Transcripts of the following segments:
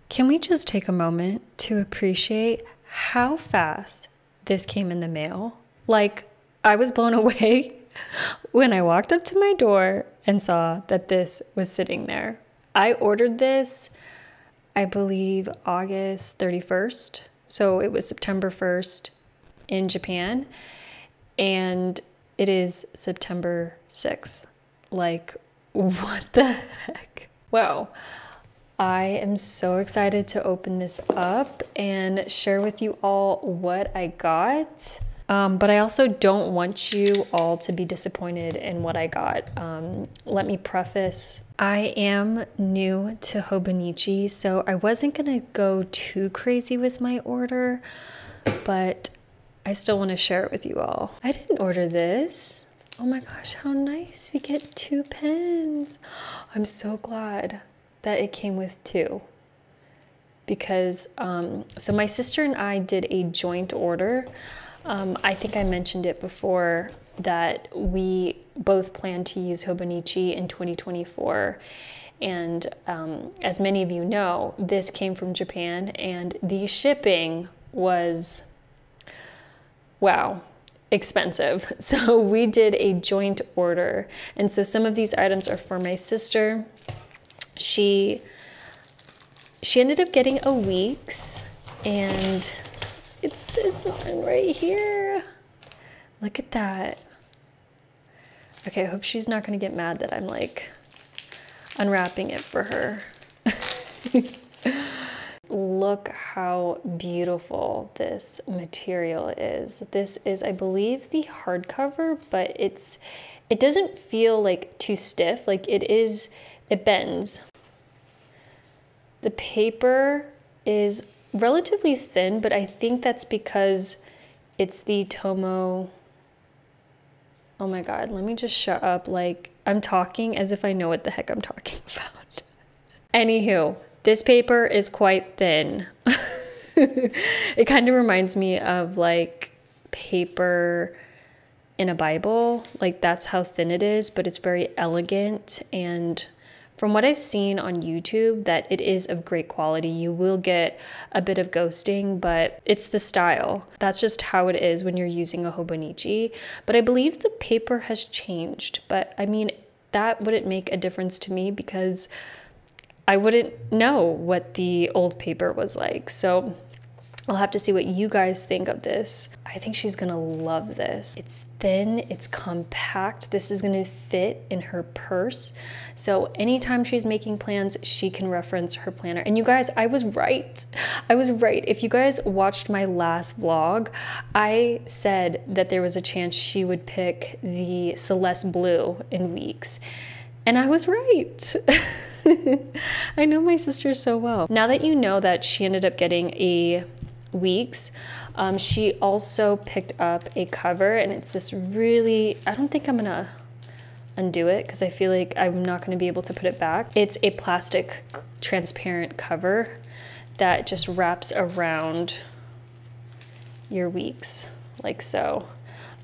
Can we just take a moment to appreciate how fast this came in the mail? Like, I was blown away when I walked up to my door and saw that this was sitting there. I ordered this, I believe, August 31st. So it was September 1st in Japan. And it is September 6th. Like, what the heck? Wow. I am so excited to open this up and share with you all what I got. But I also don't want you all to be disappointed in what I got. Let me preface, I am new to Hobonichi, so I wasn't gonna go too crazy with my order, but I still want to share it with you all. I didn't order this. Oh my gosh, how nice. We get 2 pens. I'm so glad that it came with 2. Because, so my sister and I did a joint order. I think I mentioned it before that we both plan to use Hobonichi in 2024. And as many of you know, this came from Japan and the shipping was, wow, expensive. So we did a joint order. And so some of these items are for my sister. She ended up getting a Weeks, and it's this one right here. Look at that. Okay, I hope she's not gonna get mad that I'm like unwrapping it for her. Look how beautiful this material is. This is, I believe, the hardcover, but it doesn't feel like too stiff. Like it bends. The paper is relatively thin, but I think that's because it's the Tomo. Oh my God, let me just shut up. Like, I'm talking as if I know what the heck I'm talking about. Anywho, this paper is quite thin. It kind of reminds me of like paper in a Bible. Like, that's how thin it is, but it's very elegant. And from what I've seen on YouTube, that it is of great quality. You will get a bit of ghosting, but it's the style. That's just how it is when you're using a Hobonichi. But I believe the paper has changed. But I mean, that wouldn't make a difference to me because I wouldn't know what the old paper was like. So I'll have to see what you guys think of this. I think she's gonna love this. It's thin, it's compact. This is gonna fit in her purse. So anytime she's making plans, she can reference her planner. And you guys, I was right. I was right. If you guys watched my last vlog, I said that there was a chance she would pick the Celeste Blue in Weeks. And I was right. I know my sister so well. Now that you know that she ended up getting a Weeks, she also picked up a cover, and it's this really, I don't think I'm gonna undo it because I feel like I'm not gonna be able to put it back. It's a plastic transparent cover that just wraps around your Weeks like so.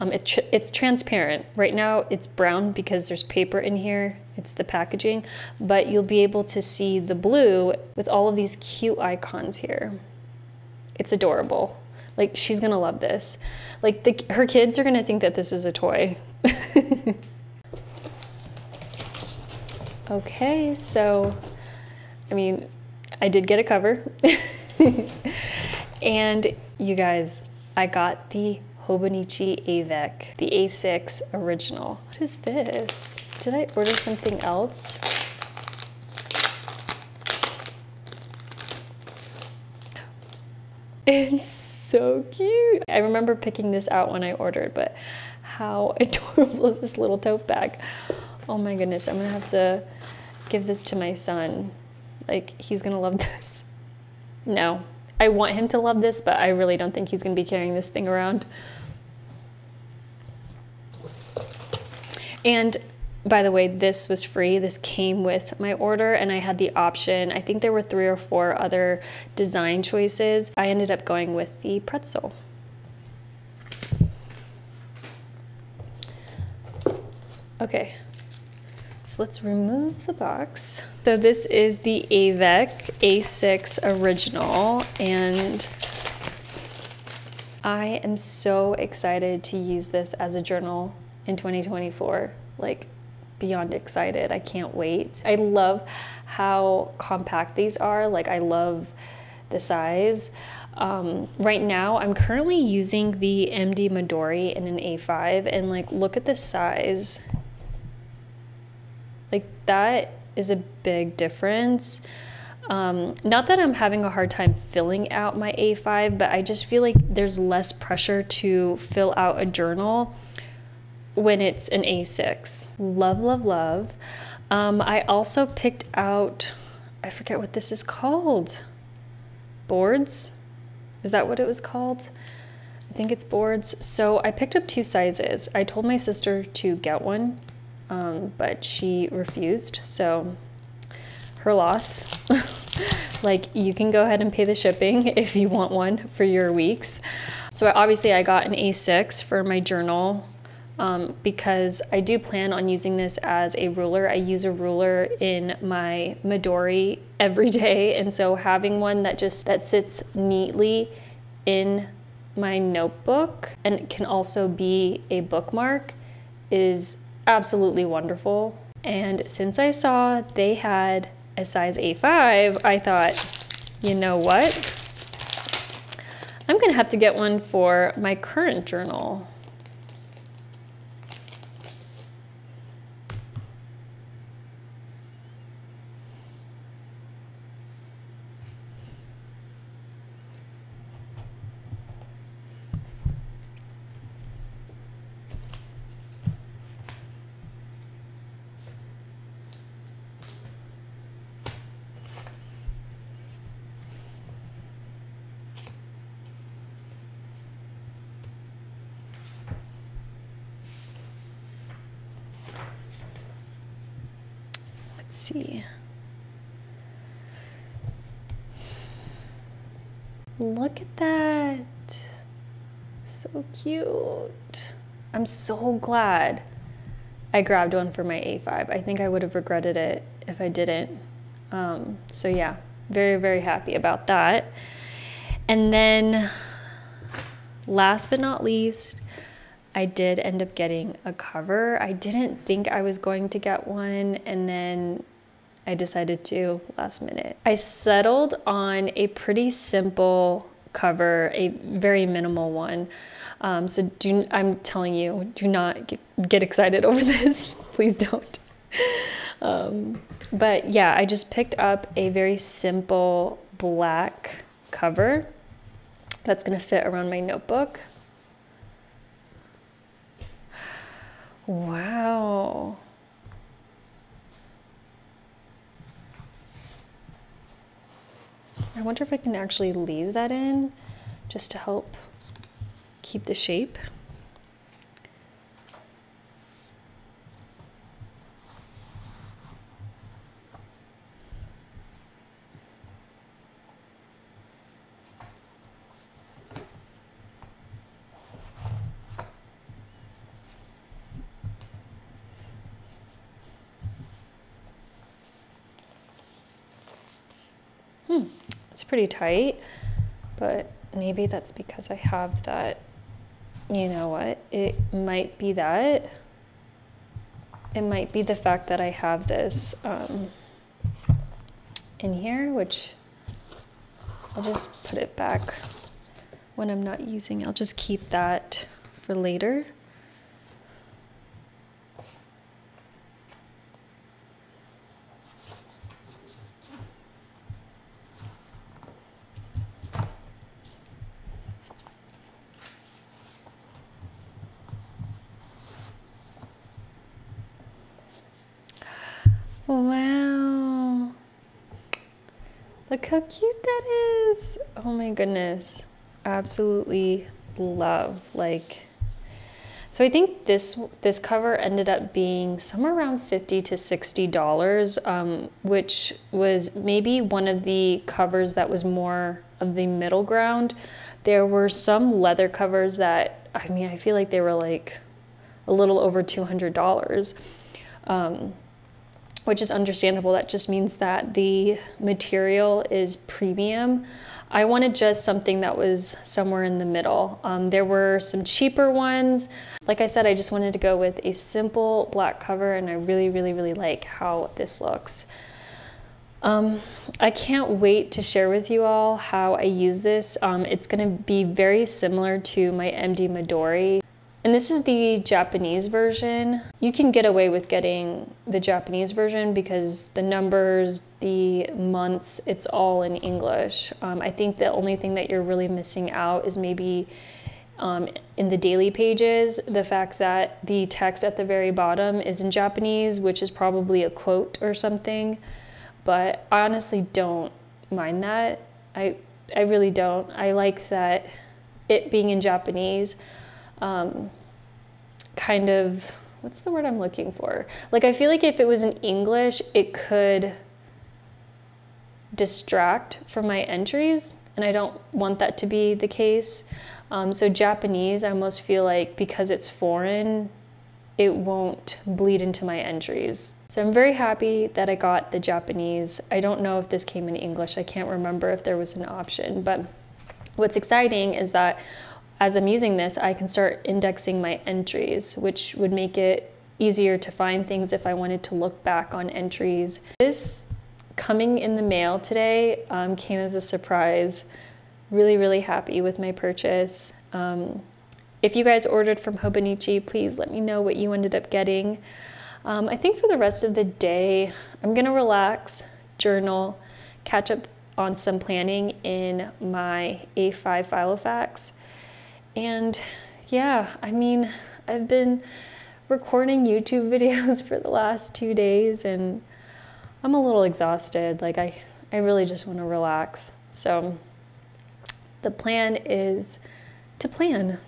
It's transparent. Right now it's brown because there's paper in here. It's the packaging, but you'll be able to see the blue with all of these cute icons here. It's adorable. Like, she's gonna love this. Like, her kids are gonna think that this is a toy. Okay, so, I mean, I did get a cover. And you guys, I got the Hobonichi Avec, the A6 original. What is this? Did I order something else? It's so cute. I remember picking this out when I ordered, but how adorable is this little tote bag? Oh my goodness, I'm gonna have to give this to my son. Like, he's gonna love this. No, I want him to love this, but I really don't think he's gonna be carrying this thing around. And by the way, this was free. This came with my order, and I had the option. I think there were 3 or 4 other design choices. I ended up going with the pretzel. Okay, so let's remove the box. So this is the Avec A6 Original, and I am so excited to use this as a journal in 2024. Like, beyond excited. I can't wait. I love how compact these are. Like, I love the size. Right now, I'm currently using the MD Midori in an A5, and like, look at the size. Like, that is a big difference. Not that I'm having a hard time filling out my A5, but I just feel like there's less pressure to fill out a journal when it's an A6. Love, love, love. I also picked out, I forget what this is called. Boards? Is that what it was called? I think it's boards. So I picked up 2 sizes. I told my sister to get one, but she refused, so her loss. Like, you can go ahead and pay the shipping if you want one for your weeks. So obviously I got an A6 for my journal, because I do plan on using this as a ruler. I use a ruler in my Midori every day, and so having one that sits neatly in my notebook and can also be a bookmark is absolutely wonderful. And since I saw they had a size A5, I thought, you know what? I'm gonna have to get one for my current journal. Let's see. Look at that. So cute. I'm so glad I grabbed one for my A5. I think I would have regretted it if I didn't. So yeah, very, very happy about that. And then last but not least, I did end up getting a cover. I didn't think I was going to get one, and then I decided to last minute. I settled on a pretty simple cover, a very minimal one. So I'm telling you, do not get excited over this. Please don't. But yeah, I just picked up a very simple black cover that's gonna fit around my notebook. Wow. I wonder if I can actually leave that in just to help keep the shape. It's pretty tight, but maybe that's because I have that, you know what, it might be that. It might be the fact that I have this in here, which I'll just put it back when I'm not using. I'll just keep that for later. Wow. Look how cute that is. Oh my goodness. Absolutely love. Like, so I think this cover ended up being somewhere around $50 to $60, which was maybe one of the covers that was more of the middle ground. There were some leather covers that, I mean, I feel like they were like a little over $200. which is understandable. That just means that the material is premium. I wanted just something that was somewhere in the middle. There were some cheaper ones. Like I said, I just wanted to go with a simple black cover, and I really, really, really like how this looks. I can't wait to share with you all how I use this. It's gonna be very similar to my MD Midori. And this is the Japanese version. You can get away with getting the Japanese version because the numbers, the months, it's all in English. I think the only thing that you're really missing out is maybe in the daily pages, the fact that the text at the very bottom is in Japanese, which is probably a quote or something. But I honestly don't mind that. I really don't. I like that it being in Japanese kind of, what's the word I'm looking for? Like, I feel like if it was in English, it could distract from my entries, and I don't want that to be the case. So Japanese, I almost feel like because it's foreign, it won't bleed into my entries. So I'm very happy that I got the Japanese. I don't know if this came in English. I can't remember if there was an option, but what's exciting is that as I'm using this, I can start indexing my entries, which would make it easier to find things if I wanted to look back on entries. This coming in the mail today came as a surprise. Really, really happy with my purchase. If you guys ordered from Hobonichi, please let me know what you ended up getting. I think for the rest of the day, I'm gonna relax, journal, catch up on some planning in my A5 Filofax. And yeah, I mean, I've been recording YouTube videos for the last 2 days and I'm a little exhausted. Like I really just want to relax. So the plan is to plan.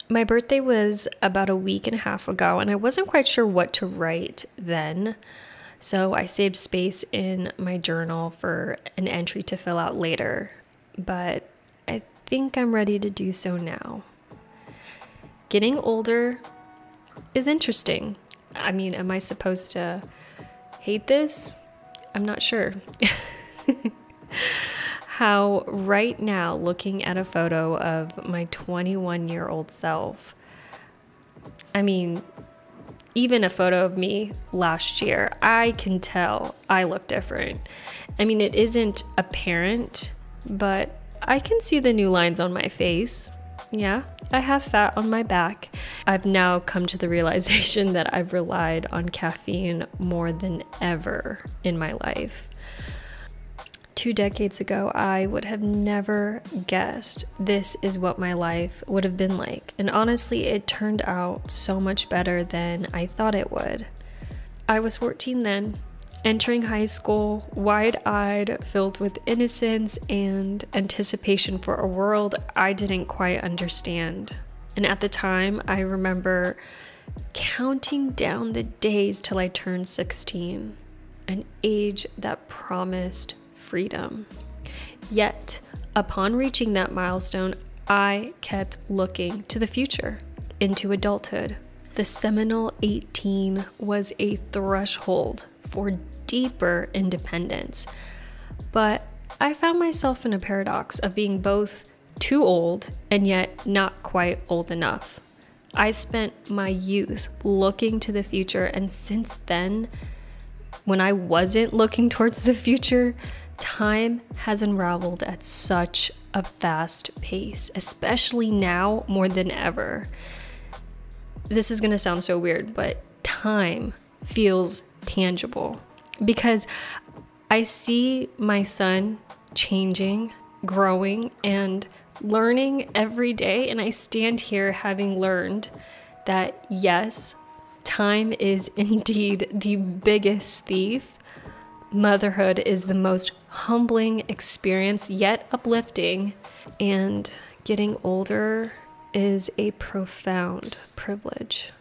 My birthday was about a week and a half ago, and I wasn't quite sure what to write then. So I saved space in my journal for an entry to fill out later. But I think I'm ready to do so now. Getting older is interesting. I mean, am I supposed to hate this? I'm not sure. How right now, looking at a photo of my 21-year-old self, I mean, even a photo of me last year, I can tell I look different. I mean, it isn't apparent, but I can see the new lines on my face. Yeah, I have fat on my back. I've now come to the realization that I've relied on caffeine more than ever in my life. 2 decades ago, I would have never guessed this is what my life would have been like. And honestly, it turned out so much better than I thought it would. I was 14 then, entering high school, wide-eyed, filled with innocence and anticipation for a world I didn't quite understand. And at the time, I remember counting down the days till I turned 16, an age that promised freedom. Yet, upon reaching that milestone, I kept looking to the future, into adulthood. The seminal 18 was a threshold for deeper independence. But I found myself in a paradox of being both too old and yet not quite old enough. I spent my youth looking to the future, and since then, when I wasn't looking towards the future, time has unraveled at such a fast pace, especially now more than ever. This is going to sound so weird, but time feels tangible because I see my son changing, growing, and learning every day. And I stand here having learned that yes, time is indeed the biggest thief. Motherhood is the most humbling experience, yet uplifting, and getting older is a profound privilege.